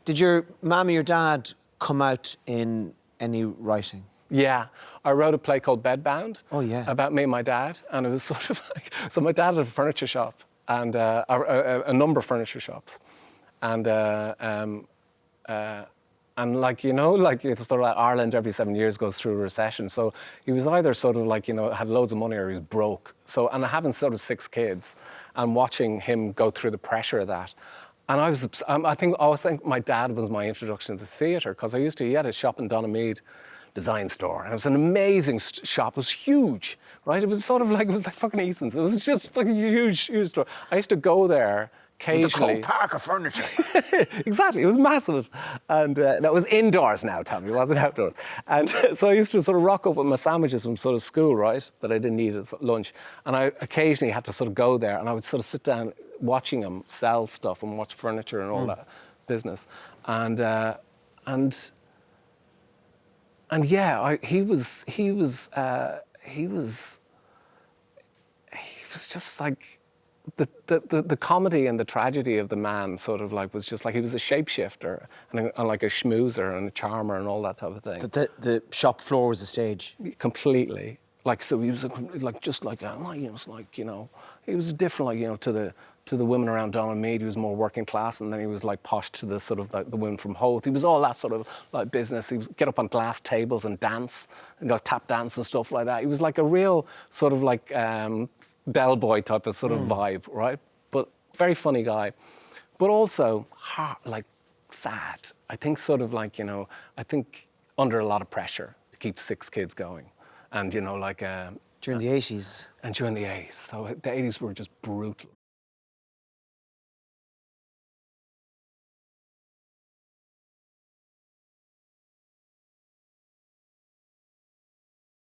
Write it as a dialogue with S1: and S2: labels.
S1: Did your mum or your dad come out in any writing?
S2: Yeah, I wrote a play called Bedbound.
S1: Oh, yeah.
S2: About me and my dad, and it was sort of like, so my dad had a furniture shop and a number of furniture shops, and like, you know, like it's sort of like Ireland every 7 years goes through a recession. So he was either sort of like, you know, had loads of money or he was broke. So, and having sort of 6 kids and watching him go through the pressure of that. And I think my dad was my introduction to the theatre, because he had a shop in Donamead design store, and it was an amazing shop. It was huge, right? It was sort of like, it was like fucking Eason's. It was just fucking huge store. I used to go there occasionally.
S1: The Cole Parker furniture.
S2: Exactly, it was massive. And that was indoors now, Tommy, it wasn't outdoors. And so I used to sort of rock up with my sandwiches from sort of school, right, that I didn't eat at lunch. And I occasionally had to sort of go there, and I would sort of sit down watching him sell stuff and watch furniture and all that business. And yeah, he was just like the comedy and the tragedy of the man, sort of like, was just like, he was a shapeshifter and like a schmoozer and a charmer and all that type of thing.
S1: The shop floor was the stage.
S2: Completely. Like, so he was like, just like, he was like, you know, he was different, like, you know, to the women around Donamead. He was more working class, and then he was like posh to the sort of like the women from Howth. He was all that sort of like business. He was get up on glass tables and dance, and like tap dance and stuff like that. He was like a real sort of like Del Boy type of sort of vibe, right? But very funny guy, but also like sad. I think sort of like, you know, I think under a lot of pressure to keep 6 kids going, and you know, like
S1: During the 80s.
S2: and during the 80s. So the 80s were just brutal.